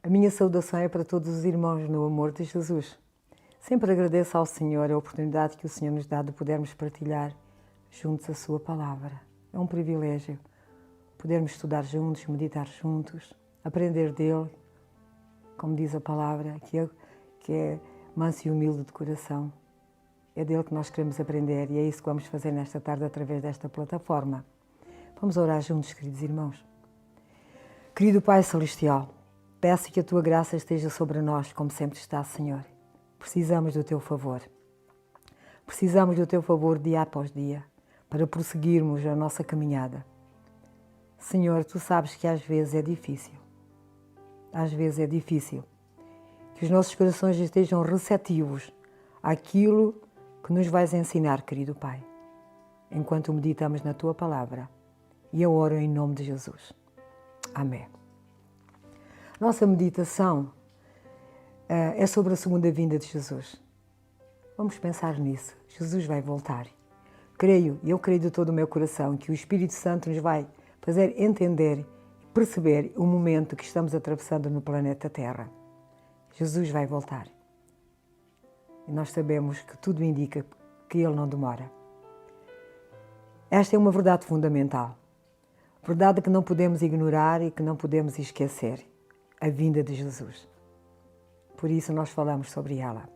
A minha saudação é para todos os irmãos no amor de Jesus. Sempre agradeço ao Senhor a oportunidade que o Senhor nos dá de podermos partilhar juntos a Sua Palavra. É um privilégio podermos estudar juntos, meditar juntos, aprender dEle, como diz a Palavra, que é manso e humilde de coração. É dEle que nós queremos aprender e é isso que vamos fazer nesta tarde através desta plataforma. Vamos orar juntos, queridos irmãos. Querido Pai Celestial, peço que a Tua graça esteja sobre nós, como sempre está, Senhor. Precisamos do Teu favor. Precisamos do Teu favor dia após dia, para prosseguirmos a nossa caminhada. Senhor, Tu sabes que às vezes é difícil. Às vezes é difícil. Que os nossos corações estejam receptivos àquilo que nos vais ensinar, querido Pai, enquanto meditamos na Tua Palavra. E eu oro em nome de Jesus. Amém. Nossa meditação é sobre a segunda vinda de Jesus. Vamos pensar nisso. Jesus vai voltar. Eu creio de todo o meu coração que o Espírito Santo nos vai fazer entender e perceber o momento que estamos atravessando no planeta Terra. Jesus vai voltar. E nós sabemos que tudo indica que Ele não demora. Esta é uma verdade fundamental. Verdade que não podemos ignorar e que não podemos esquecer. A vinda de Jesus. Por isso nós falamos sobre ela.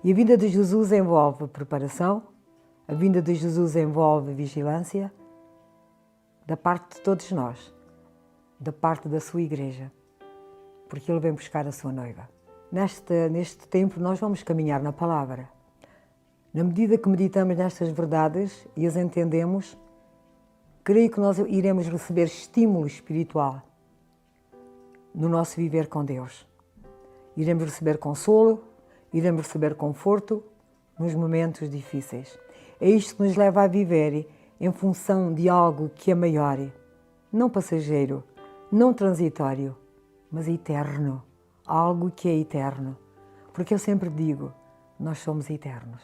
E a vinda de Jesus envolve preparação, a vinda de Jesus envolve vigilância, da parte de todos nós, da parte da sua igreja, porque Ele vem buscar a sua noiva. Neste tempo nós vamos caminhar na palavra. Na medida que meditamos nestas verdades e as entendemos, creio que nós iremos receber estímulo espiritual no nosso viver com Deus. Iremos receber consolo, iremos receber conforto nos momentos difíceis. É isto que nos leva a viver em função de algo que é maior, não passageiro, não transitório, mas eterno. Algo que é eterno. Porque eu sempre digo, nós somos eternos.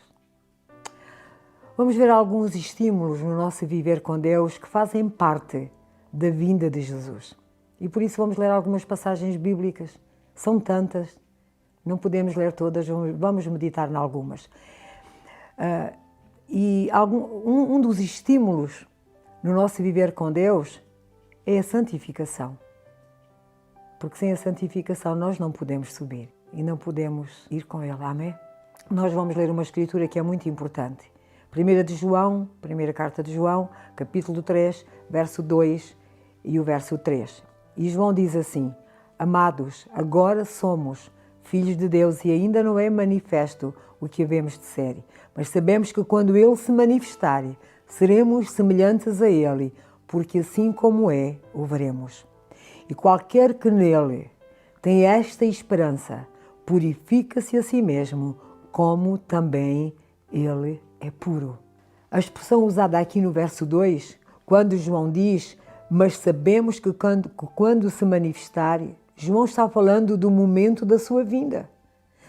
Vamos ver alguns estímulos no nosso viver com Deus que fazem parte da vinda de Jesus. E por isso vamos ler algumas passagens bíblicas. São tantas, não podemos ler todas, vamos meditar em algumas. Um dos estímulos no nosso viver com Deus é a santificação. Porque sem a santificação nós não podemos subir e não podemos ir com Ele. Amém? Nós vamos ler uma escritura que é muito importante. Primeira carta de João, capítulo 3, verso 2 e o verso 3. E João diz assim: Amados, agora somos filhos de Deus e ainda não é manifesto o que havemos de ser. Mas sabemos que quando Ele se manifestar, seremos semelhantes a Ele, porque assim como é, o veremos. E qualquer que nele tem esta esperança, purifica-se a si mesmo, como também Ele é puro. A expressão usada aqui no verso 2, quando João diz, mas sabemos que quando se manifestar, João está falando do momento da sua vinda,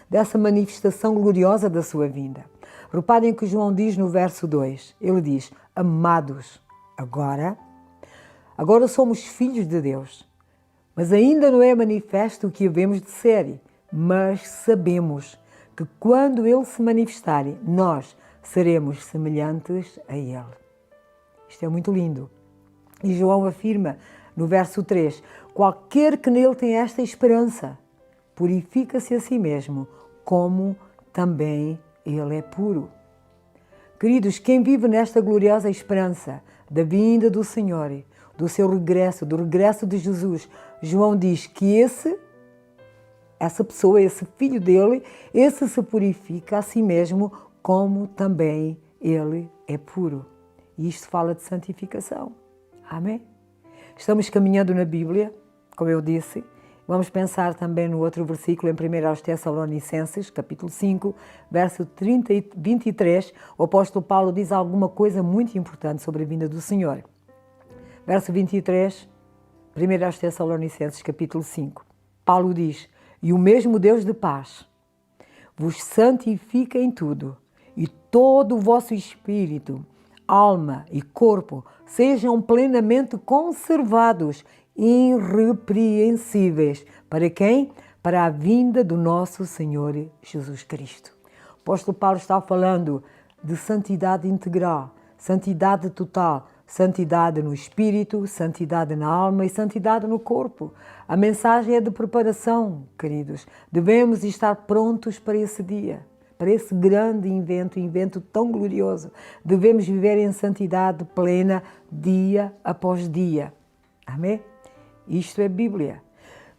dessa manifestação gloriosa da sua vinda. Reparem que João diz no verso 2, ele diz, amados, agora somos filhos de Deus, mas ainda não é manifesto o que havemos de ser, mas sabemos que quando Ele se manifestar, nós seremos semelhantes a Ele. Isto é muito lindo. E João afirma no verso 3, qualquer que nele tem esta esperança, purifica-se a si mesmo, como também Ele é puro. Queridos, quem vive nesta gloriosa esperança da vinda do Senhor, do seu regresso, do regresso de Jesus, João diz que essa pessoa, esse filho dele, esse se purifica a si mesmo, como também ele é puro. E isto fala de santificação. Amém? Estamos caminhando na Bíblia, como eu disse. Vamos pensar também no outro versículo, em 1 Tessalonicenses, capítulo 5, verso 30 e 23. O apóstolo Paulo diz alguma coisa muito importante sobre a vinda do Senhor. Verso 23, 1 Tessalonicenses, capítulo 5. Paulo diz, e o mesmo Deus de paz vos santifica em tudo, e todo o vosso espírito, alma e corpo sejam plenamente conservados, irrepreensíveis. Para quem? para a vinda do nosso Senhor Jesus Cristo. O apóstolo Paulo está falando de santidade integral, santidade total, santidade no espírito, santidade na alma e santidade no corpo. A mensagem é de preparação, queridos. Devemos estar prontos para esse dia, para esse grande evento tão glorioso. Devemos viver em santidade plena dia após dia. Amém? Isto é Bíblia.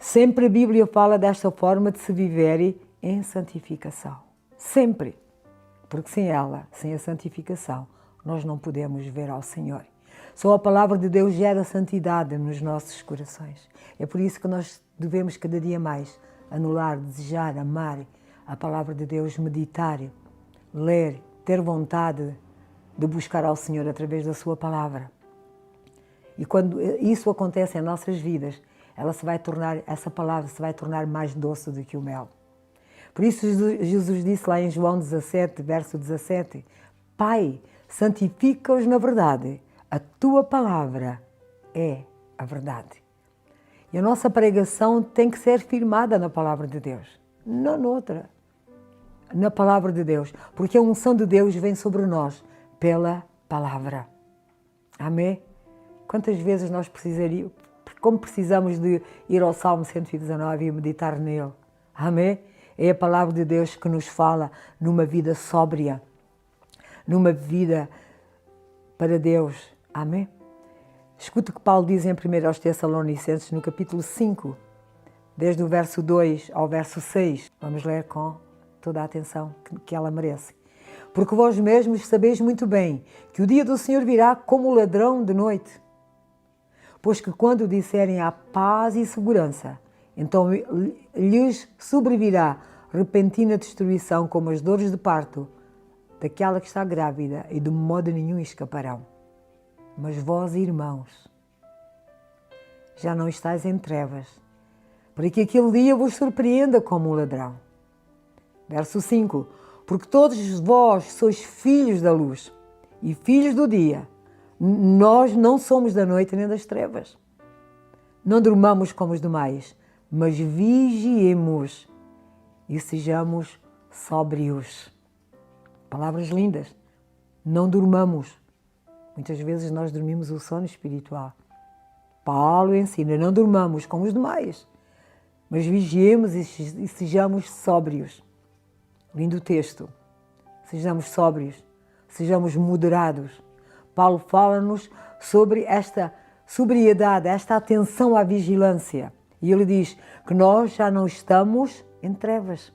Sempre a Bíblia fala desta forma de se viver em santificação. Sempre. Porque sem ela, sem a santificação, nós não podemos ver ao Senhor. Só a palavra de Deus gera santidade nos nossos corações. É por isso que nós devemos cada dia mais anular, desejar, amar a palavra de Deus, meditar, ler, ter vontade de buscar ao Senhor através da sua palavra. E quando isso acontece em nossas vidas, essa palavra se vai tornar mais doce do que o mel. Por isso Jesus disse lá em João 17, verso 17, Pai, santifica-os na verdade, a tua palavra é a verdade. E a nossa pregação tem que ser firmada na palavra de Deus, não noutra. Na palavra de Deus, porque a unção de Deus vem sobre nós pela palavra. Amém? Quantas vezes nós precisamos de ir ao Salmo 119 e meditar nele? Amém? É a palavra de Deus que nos fala numa vida sóbria, numa vida para Deus. Amém? Escuta o que Paulo diz em 1 Tessalonicenses, no capítulo 5, desde o verso 2 ao verso 6. Vamos ler com toda a atenção que ela merece. Porque vós mesmos sabeis muito bem que o dia do Senhor virá como ladrão de noite. Pois que quando disserem a paz e segurança, então lhes sobrevirá repentina destruição como as dores de parto daquela que está grávida e de modo nenhum escaparão. Mas vós, irmãos, já não estáis em trevas, para que aquele dia vos surpreenda como um ladrão. Verso 5. Porque todos vós sois filhos da luz e filhos do dia. Nós não somos da noite nem das trevas. Não dormamos como os demais, mas vigiemos e sejamos sóbrios. Palavras lindas. Não durmamos. Muitas vezes nós dormimos o sono espiritual. Paulo ensina, não durmamos como os demais, mas vigiemos e sejamos sóbrios. Lindo texto. Sejamos sóbrios, sejamos moderados. Paulo fala-nos sobre esta sobriedade, esta atenção à vigilância. E ele diz que nós já não estamos em trevas.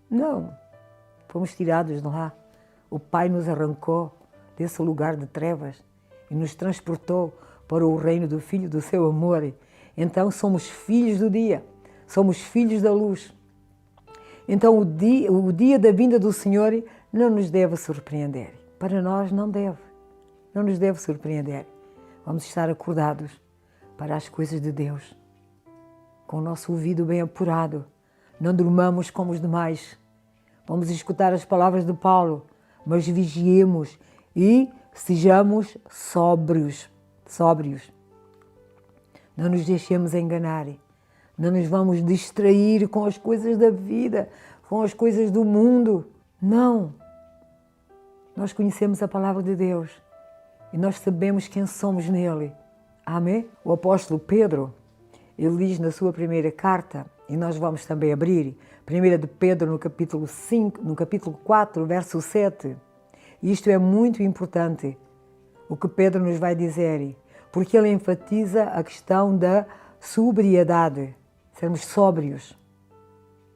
Não, fomos tirados de lá. O Pai nos arrancou desse lugar de trevas e nos transportou para o reino do Filho do seu amor. Então somos filhos do dia, somos filhos da luz. Então o dia da vinda do Senhor não nos deve surpreender. Para nós não nos deve surpreender. Vamos estar acordados para as coisas de Deus, com o nosso ouvido bem apurado. Não durmamos como os demais. Vamos escutar as palavras de Paulo, mas vigiemos e sejamos sóbrios. Não nos deixemos enganar. Não nos vamos distrair com as coisas da vida, com as coisas do mundo. Não. Nós conhecemos a palavra de Deus e nós sabemos quem somos nele. Amém? O apóstolo Pedro, ele diz na sua primeira carta, e nós vamos também abrir, 1 de Pedro no capítulo 5, no capítulo 4, verso 7. Isto é muito importante, o que Pedro nos vai dizer, porque ele enfatiza a questão da sobriedade, sermos sóbrios.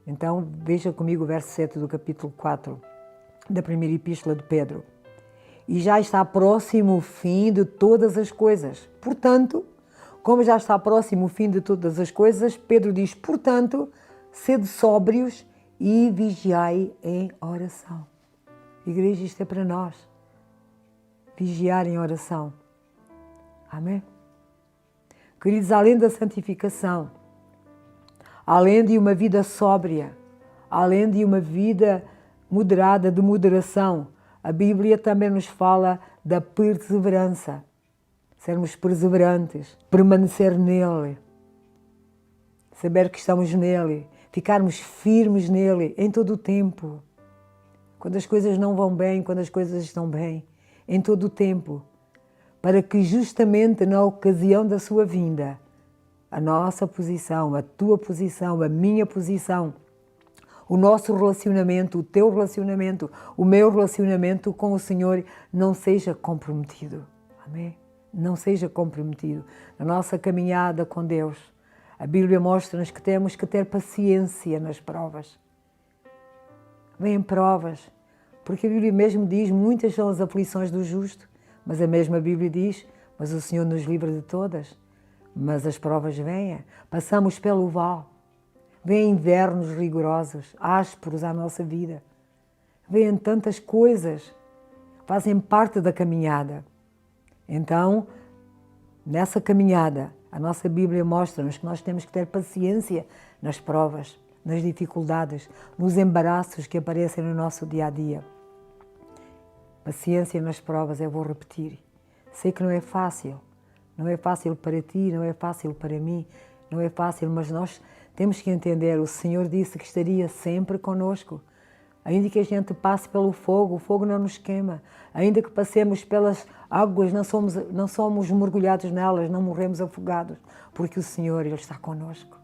Então, veja comigo o verso 7 do capítulo 4 da primeira epístola de Pedro. E já está próximo o fim de todas as coisas. Portanto, como já está próximo o fim de todas as coisas, Pedro diz, portanto, sede sóbrios e vigiai em oração. Igreja, isto é para nós. Vigiar em oração. Amém? Queridos, além da santificação, além de uma vida sóbria, além de uma vida moderada, de moderação, a Bíblia também nos fala da perseverança. Sermos perseverantes, permanecer nele, saber que estamos nele, ficarmos firmes nele em todo o tempo. Quando as coisas não vão bem, quando as coisas estão bem, em todo o tempo, para que justamente na ocasião da sua vinda, a nossa posição, a tua posição, a minha posição, o nosso relacionamento, o teu relacionamento, o meu relacionamento com o Senhor não seja comprometido. Amém? Não seja comprometido. Na nossa caminhada com Deus, a Bíblia mostra-nos que temos que ter paciência nas provas. Vêm provas, porque a Bíblia mesmo diz, muitas são as aflições do justo, mas a mesma Bíblia diz, mas o Senhor nos livra de todas. Mas as provas vêm, passamos pelo vale. Vêm invernos rigorosos, ásperos à nossa vida. Vêm tantas coisas, fazem parte da caminhada. Então, nessa caminhada, a nossa Bíblia mostra-nos que nós temos que ter paciência nas provas, nas dificuldades, nos embaraços que aparecem no nosso dia-a-dia. Paciência nas provas, eu vou repetir. Sei que não é fácil para ti, não é fácil para mim, não é fácil, mas nós temos que entender, o Senhor disse que estaria sempre conosco. Ainda que a gente passe pelo fogo, o fogo não nos queima. Ainda que passemos pelas águas, não somos mergulhados nelas, não morremos afogados, porque o Senhor, Ele está conosco.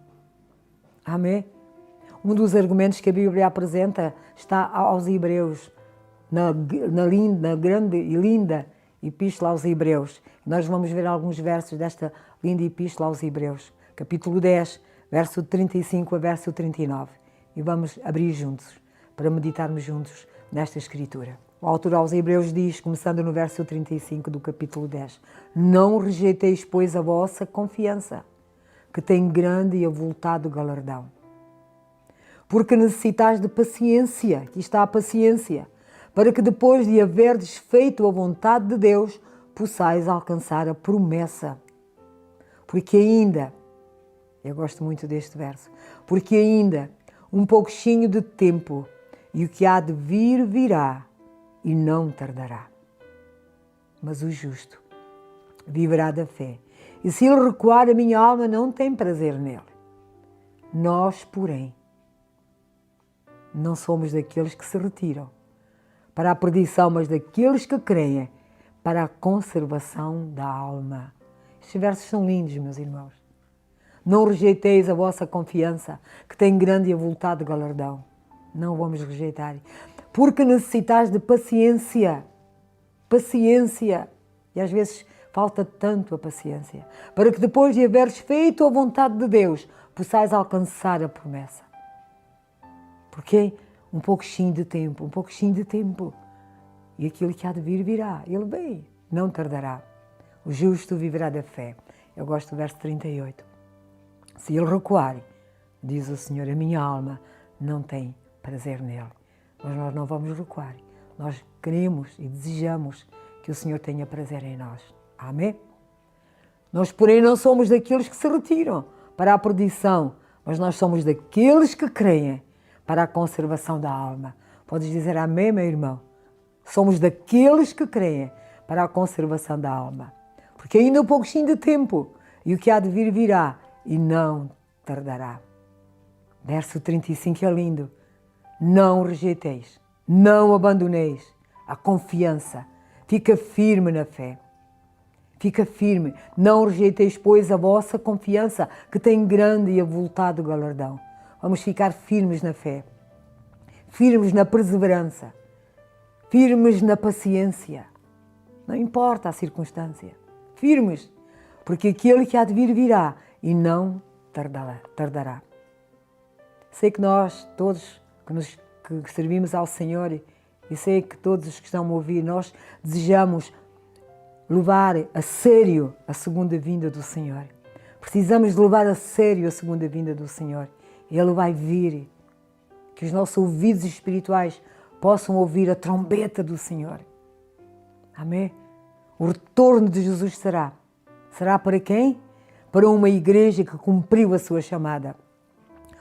Amém? Um dos argumentos que a Bíblia apresenta está aos Hebreus, na grande e linda Epístola aos Hebreus. Nós vamos ver alguns versos desta linda Epístola aos Hebreus, capítulo 10, verso 35 a verso 39. E vamos abrir juntos, para meditarmos juntos nesta Escritura. O autor aos Hebreus diz, começando no verso 35 do capítulo 10, não rejeiteis, pois, a vossa confiança, que tem grande e avultado galardão. Porque necessitais de paciência, aqui está a paciência, para que depois de haverdes feito a vontade de Deus, possais alcançar a promessa. Porque ainda, eu gosto muito deste verso, porque ainda um pouquinho de tempo e o que há de vir virá e não tardará. Mas o justo viverá da fé. E se ele recuar, a minha alma não tem prazer nele. Nós, porém, não somos daqueles que se retiram para a perdição, mas daqueles que creem para a conservação da alma. Estes versos são lindos, meus irmãos. Não rejeiteis a vossa confiança, que tem grande e avultado galardão. Não vamos rejeitar. Porque necessitais de paciência. Paciência. E às vezes falta tanto a paciência. Para que depois de haveres feito a vontade de Deus, possais alcançar a promessa. Porque um pouquinho de tempo, um pouquinho de tempo. E aquilo que há de vir, virá. Ele vem, não tardará. O justo viverá da fé. Eu gosto do verso 38. Se ele recuar, diz o Senhor, a minha alma não tem prazer nele. Mas nós não vamos recuar. Nós queremos e desejamos que o Senhor tenha prazer em nós. Amém? Nós, porém, não somos daqueles que se retiram para a perdição, mas nós somos daqueles que creem para a conservação da alma. Podes dizer amém, meu irmão? Somos daqueles que creem para a conservação da alma. Porque ainda um pouquinho de tempo e o que há de vir virá e não tardará. Verso 35 é lindo. Não rejeiteis, não abandoneis a confiança. Fica firme na fé. Fica firme. Não rejeiteis, pois, a vossa confiança, que tem grande e avultado galardão. Vamos ficar firmes na fé, firmes na perseverança, firmes na paciência. Não importa a circunstância. Firmes, porque aquele que há de vir virá e não tardará. Sei que nós, todos que servimos ao Senhor, e sei que todos os que estão a ouvir, nós desejamos levar a sério a segunda vinda do Senhor. Precisamos de levar a sério a segunda vinda do Senhor. Ele vai vir, que os nossos ouvidos espirituais possam ouvir a trombeta do Senhor. Amém? O retorno de Jesus será para quem? Para uma igreja que cumpriu a sua chamada,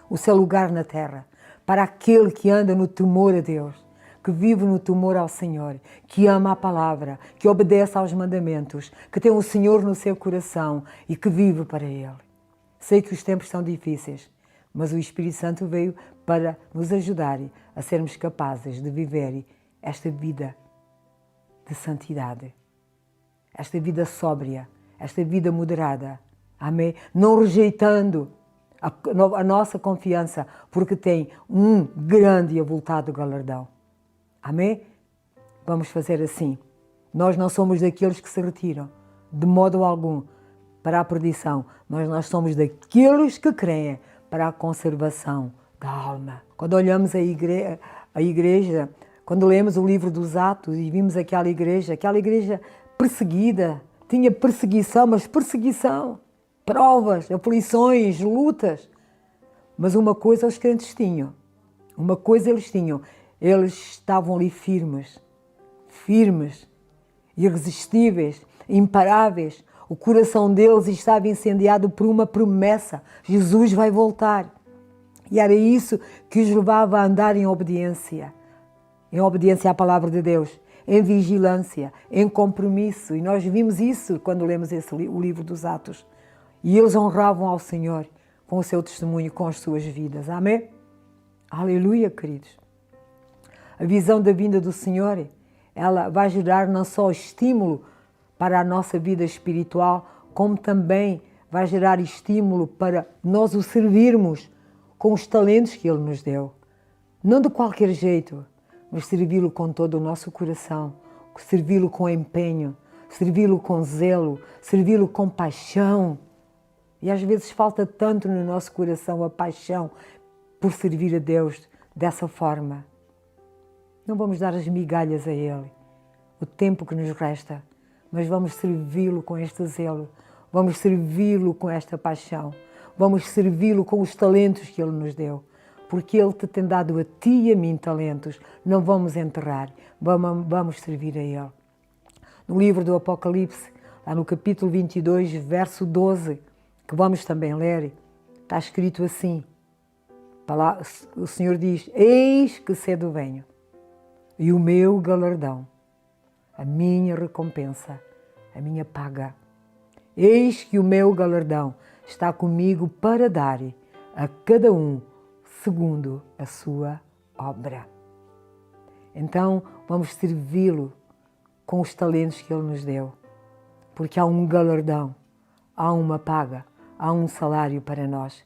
o seu lugar na terra, para aquele que anda no temor a Deus, que vive no temor ao Senhor, que ama a palavra, que obedece aos mandamentos, que tem o Senhor no seu coração e que vive para Ele. Sei que os tempos são difíceis, mas o Espírito Santo veio para nos ajudar a sermos capazes de viver esta vida de santidade, esta vida sóbria, esta vida moderada, amém? Não rejeitando a nossa confiança, porque tem um grande e avultado galardão, amém? Vamos fazer assim. Nós não somos daqueles que se retiram, de modo algum, para a perdição, mas nós somos daqueles que creem para a conservação da alma. Quando olhamos a igreja, quando lemos o livro dos Atos e vimos aquela igreja perseguida, tinha perseguição, mas perseguição, provas, aflições, lutas. Mas uma coisa os crentes tinham, eles estavam ali firmes, irresistíveis, imparáveis. O coração deles estava incendiado por uma promessa: Jesus vai voltar. E era isso que os levava a andar em obediência à palavra de Deus, em vigilância, em compromisso. E nós vimos isso quando lemos o livro dos Atos. E eles honravam ao Senhor com o seu testemunho, com as suas vidas. Amém? Aleluia, queridos. A visão da vinda do Senhor, ela vai gerar não só estímulo para a nossa vida espiritual, como também vai gerar estímulo para nós o servirmos com os talentos que Ele nos deu. Não de qualquer jeito, mas servi-lo com todo o nosso coração, servi-lo com empenho, servi-lo com zelo, servi-lo com paixão. E às vezes falta tanto no nosso coração a paixão por servir a Deus dessa forma. Não vamos dar as migalhas a Ele, o tempo que nos resta, mas vamos servi-lo com este zelo, vamos servi-lo com esta paixão, vamos servi-lo com os talentos que Ele nos deu, porque Ele te tem dado a ti e a mim talentos, não vamos enterrar, vamos servir a Ele. No livro do Apocalipse, lá no capítulo 22, verso 12, que vamos também ler, está escrito assim, o Senhor diz: eis que cedo venho, e o meu galardão, a minha recompensa, a minha paga. Eis que o meu galardão está comigo para dar a cada um segundo a sua obra. Então vamos servi-lo com os talentos que Ele nos deu, porque há um galardão, há uma paga, há um salário para nós.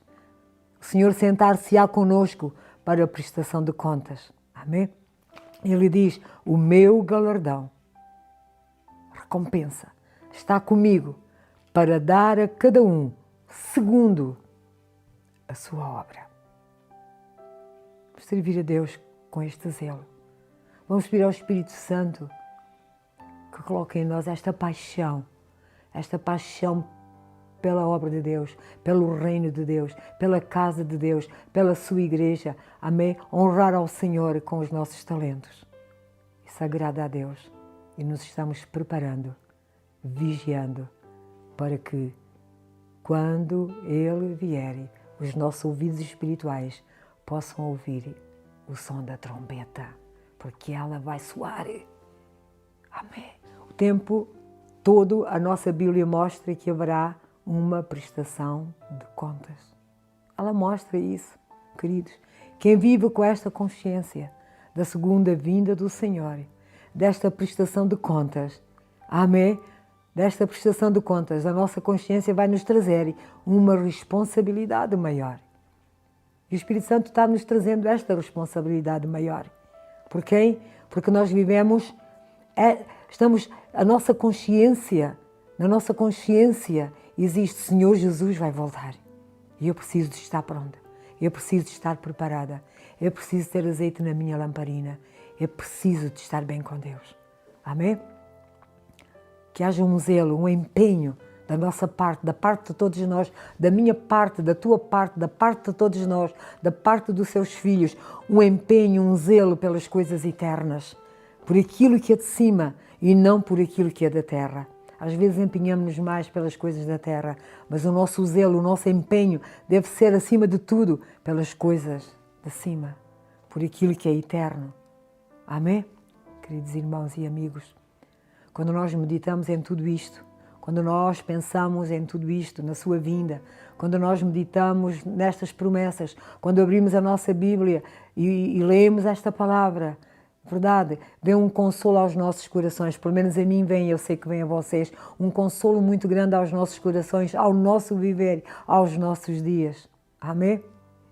O Senhor sentar-se-á conosco para a prestação de contas. Amém? Ele diz: o meu galardão, recompensa, está comigo para dar a cada um segundo a sua obra. Vamos servir a Deus com este zelo. Vamos pedir ao Espírito Santo que coloque em nós esta paixão pela obra de Deus, pelo reino de Deus, pela casa de Deus, pela sua igreja. Amém? Honrar ao Senhor com os nossos talentos. Isso agrada a Deus e nos estamos preparando, vigiando, para que, quando Ele vier, os nossos ouvidos espirituais possam ouvir o som da trombeta, porque ela vai soar. Amém. O tempo todo, a nossa Bíblia mostra que haverá uma prestação de contas. Ela mostra isso, queridos. Quem vive com esta consciência da segunda vinda do Senhor, desta prestação de contas, amém? Desta prestação de contas, a nossa consciência vai nos trazer uma responsabilidade maior. E o Espírito Santo está nos trazendo esta responsabilidade maior. Por quem? Porque nós vivemos, na nossa consciência existe: Senhor Jesus vai voltar. E eu preciso de estar pronta. Eu preciso de estar preparada. Eu preciso ter azeite na minha lamparina. Eu preciso de estar bem com Deus. Amém? Que haja um zelo, um empenho da nossa parte, da parte de todos nós, da minha parte, da tua parte, da parte de todos nós, da parte dos seus filhos, um empenho, um zelo pelas coisas eternas, por aquilo que é de cima e não por aquilo que é da terra. Às vezes empenhamos-nos mais pelas coisas da terra, mas o nosso zelo, o nosso empenho deve ser, acima de tudo, pelas coisas de cima, por aquilo que é eterno. Amém? Queridos irmãos e amigos, quando nós meditamos em tudo isto, quando nós pensamos em tudo isto, na sua vinda, quando nós meditamos nestas promessas, quando abrimos a nossa Bíblia e lemos esta palavra, verdade, vem um consolo aos nossos corações, pelo menos a mim vem, eu sei que vem a vocês, um consolo muito grande aos nossos corações, ao nosso viver, aos nossos dias. Amém?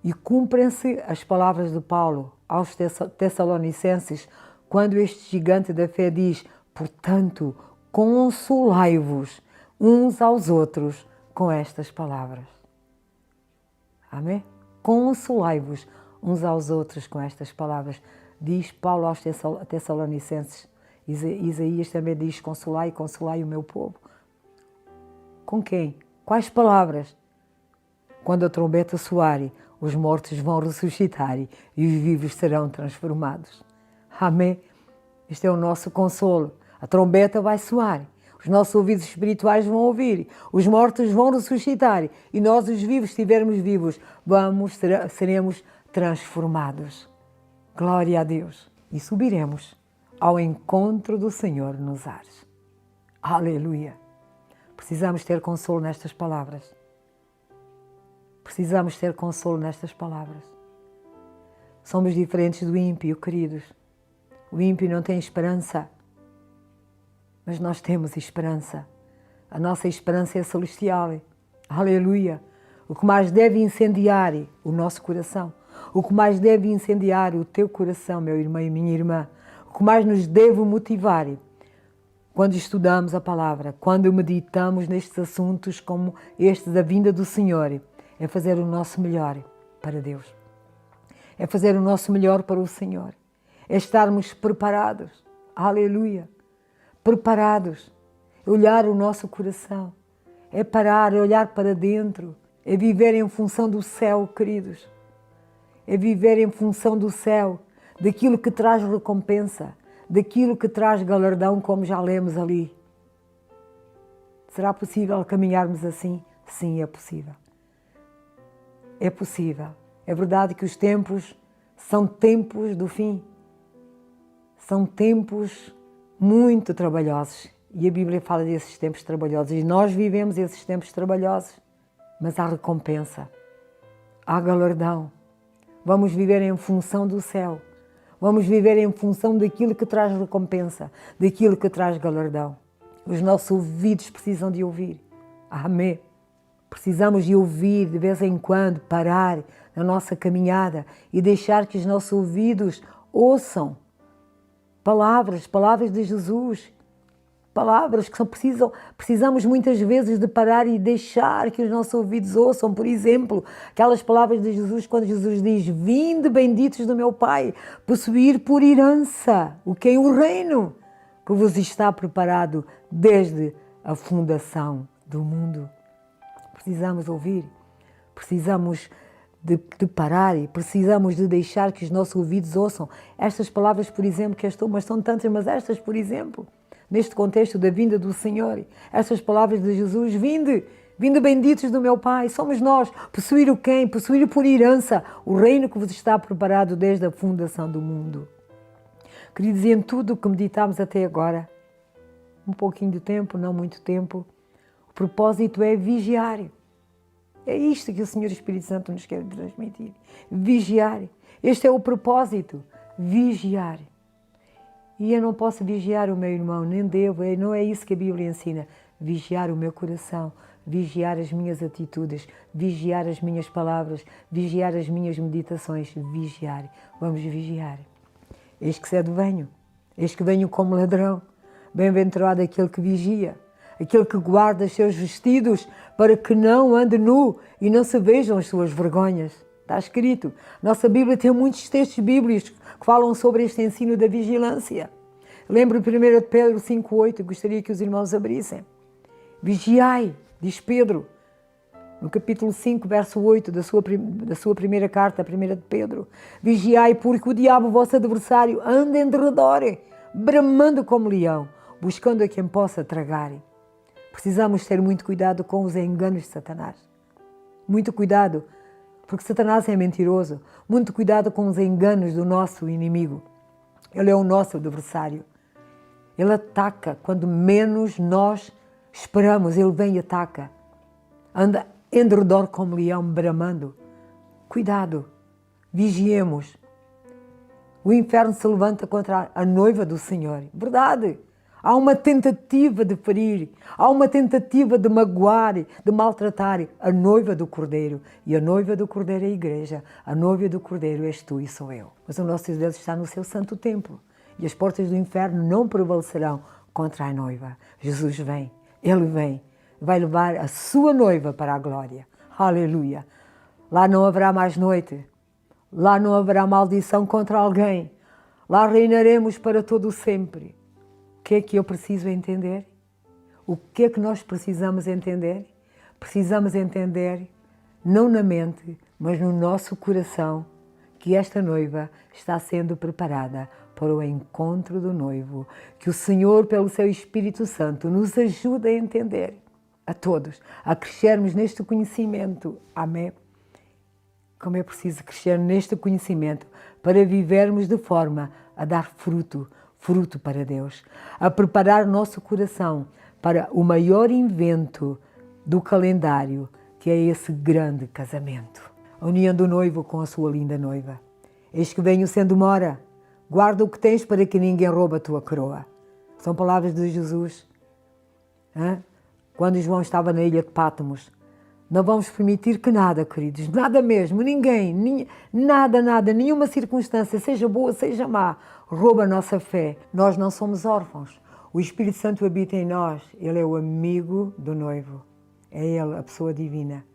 E cumprem-se as palavras de Paulo aos Tessalonicenses, quando este gigante da fé diz: portanto, consolai-vos uns aos outros com estas palavras. Amém? Consolai-vos uns aos outros com estas palavras. Diz Paulo aos Tessalonicenses. Isaías também diz: consolai, consolai o meu povo. Com quem? Quais palavras? Quando a trombeta soar, os mortos vão ressuscitar e os vivos serão transformados. Amém? Este é o nosso consolo. A trombeta vai soar. Os nossos ouvidos espirituais vão ouvir, os mortos vão ressuscitar e nós, os vivos, se estivermos vivos, seremos transformados. Glória a Deus! E subiremos ao encontro do Senhor nos ares. Aleluia! Precisamos ter consolo nestas palavras. Precisamos ter consolo nestas palavras. Somos diferentes do ímpio, queridos. O ímpio não tem esperança. Mas nós temos esperança. A nossa esperança é celestial. Aleluia! O que mais deve incendiar o nosso coração, o que mais deve incendiar o teu coração, meu irmão e minha irmã, o que mais nos deve motivar quando estudamos a palavra, quando meditamos nestes assuntos como este da vinda do Senhor, é fazer o nosso melhor para Deus. É fazer o nosso melhor para o Senhor. É estarmos preparados. Aleluia! Preparados, olhar o nosso coração, é parar, é olhar para dentro, é viver em função do céu, queridos, é viver em função do céu, daquilo que traz recompensa, daquilo que traz galardão, como já lemos ali. Será possível caminharmos assim? Sim, é possível. É possível. É verdade que os tempos são tempos do fim, são tempos muito trabalhosos, e a Bíblia fala desses tempos trabalhosos, e nós vivemos esses tempos trabalhosos, mas há recompensa, há galardão. Vamos viver em função do céu, vamos viver em função daquilo que traz recompensa, daquilo que traz galardão. Os nossos ouvidos precisam de ouvir. Amém. Precisamos de ouvir de vez em quando, parar na nossa caminhada e deixar que os nossos ouvidos ouçam palavras de Jesus, palavras que precisamos muitas vezes de parar e deixar que os nossos ouvidos ouçam. Por exemplo, aquelas palavras de Jesus, quando Jesus diz: vinde benditos do meu Pai, possuir por herança o que é o reino que vos está preparado desde a fundação do mundo. Precisamos ouvir, precisamos de parar e precisamos de deixar que os nossos ouvidos ouçam estas palavras, por exemplo, que estou, mas são tantas, mas estas, por exemplo, neste contexto da vinda do Senhor, estas palavras de Jesus: vinde benditos do meu Pai, somos nós, possuir o quem? Possuir por herança o reino que vos está preparado desde a fundação do mundo. Queridos, em tudo o que meditámos até agora, um pouquinho de tempo, não muito tempo, o propósito é vigiar. É isto que o Senhor Espírito Santo nos quer transmitir. Vigiar. Este é o propósito. Vigiar. E eu não posso vigiar o meu irmão, nem devo. Não é isso que a Bíblia ensina. Vigiar o meu coração. Vigiar as minhas atitudes. Vigiar as minhas palavras. Vigiar as minhas meditações. Vigiar. Vamos vigiar. Eis que cedo venho. Eis que venho como ladrão. Bem-aventurado aquele que vigia. Aquele que guarda os seus vestidos para que não ande nu e não se vejam as suas vergonhas. Está escrito. Nossa Bíblia tem muitos textos bíblicos que falam sobre este ensino da vigilância. Lembro 1 Pedro 5,8, gostaria que os irmãos abrissem. Vigiai, diz Pedro, no capítulo 5, verso 8 da sua primeira carta, a 1 de Pedro. Vigiai, porque o diabo, vosso adversário, anda em derredor, bramando como leão, buscando a quem possa tragar. Precisamos ter muito cuidado com os enganos de Satanás. Muito cuidado, porque Satanás é mentiroso. Muito cuidado com os enganos do nosso inimigo. Ele é o nosso adversário. Ele ataca quando menos nós esperamos, ele vem e ataca. Anda em redor como leão, bramando. Cuidado, vigiemos. O inferno se levanta contra a noiva do Senhor. Verdade. Há uma tentativa de ferir, há uma tentativa de magoar, de maltratar a noiva do Cordeiro. E a noiva do Cordeiro é a igreja, a noiva do Cordeiro és tu e sou eu. Mas o nosso Deus está no seu santo templo e as portas do inferno não prevalecerão contra a noiva. Jesus vem, ele vem, vai levar a sua noiva para a glória. Aleluia! Lá não haverá mais noite, lá não haverá maldição contra alguém, lá reinaremos para todo o sempre. O que é que eu preciso entender? O que é que nós precisamos entender? Precisamos entender, não na mente, mas no nosso coração, que esta noiva está sendo preparada para o encontro do noivo. Que o Senhor, pelo seu Espírito Santo, nos ajude a entender, a todos, a crescermos neste conhecimento. Amém? Como é preciso crescer neste conhecimento para vivermos de forma a dar fruto para Deus, a preparar o nosso coração para o maior evento do calendário, que é esse grande casamento. A união do noivo com a sua linda noiva. Eis que venho sem demora, guarda o que tens para que ninguém rouba a tua coroa. São palavras de Jesus. Quando João estava na ilha de Pátmos, não vamos permitir que nada, queridos, nada mesmo, ninguém, nada, nenhuma circunstância, seja boa, seja má, rouba a nossa fé. Nós não somos órfãos. O Espírito Santo habita em nós. Ele é o amigo do noivo. É Ele, a pessoa divina.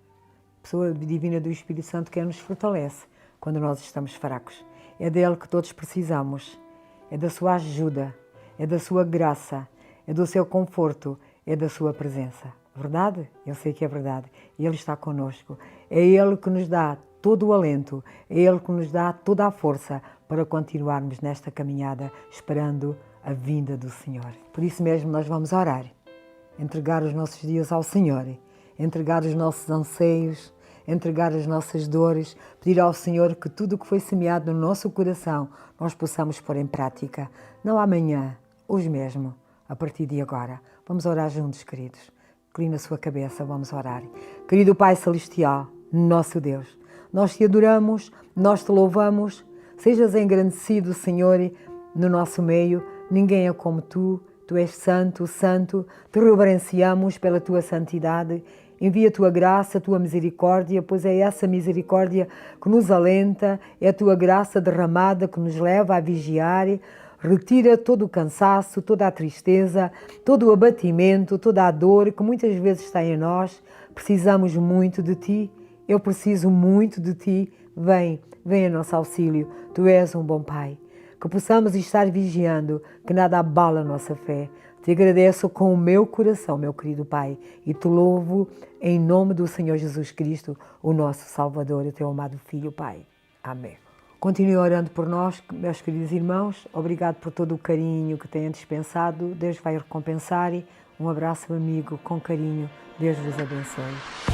A pessoa divina do Espírito Santo que nos fortalece quando nós estamos fracos. É dele que todos precisamos. É da sua ajuda, é da sua graça, é do seu conforto, é da sua presença. Verdade? Eu sei que é verdade. Ele está conosco. É Ele que nos dá todo o alento. É Ele que nos dá toda a força para continuarmos nesta caminhada, esperando a vinda do Senhor. Por isso mesmo nós vamos orar. Entregar os nossos dias ao Senhor. Entregar os nossos anseios. Entregar as nossas dores. Pedir ao Senhor que tudo o que foi semeado no nosso coração nós possamos pôr em prática. Não amanhã, hoje mesmo, a partir de agora. Vamos orar juntos, queridos. Inclina a sua cabeça, vamos orar. Querido Pai Celestial, nosso Deus, nós te adoramos, nós te louvamos, sejas engrandecido, Senhor, no nosso meio. Ninguém é como tu, tu és santo, santo, te reverenciamos pela tua santidade. Envia a tua graça, a tua misericórdia, pois é essa misericórdia que nos alenta, é a tua graça derramada que nos leva a vigiar. Retira todo o cansaço, toda a tristeza, todo o abatimento, toda a dor que muitas vezes está em nós. Precisamos muito de Ti. Eu preciso muito de Ti. Vem a nosso auxílio. Tu és um bom Pai. Que possamos estar vigiando, que nada abala a nossa fé. Te agradeço com o meu coração, meu querido Pai, e te louvo em nome do Senhor Jesus Cristo, o nosso Salvador e teu amado Filho, Pai. Amém. Continue orando por nós, meus queridos irmãos. Obrigado por todo o carinho que têm dispensado. Deus vai recompensar. Um abraço, amigo, com carinho. Deus vos abençoe.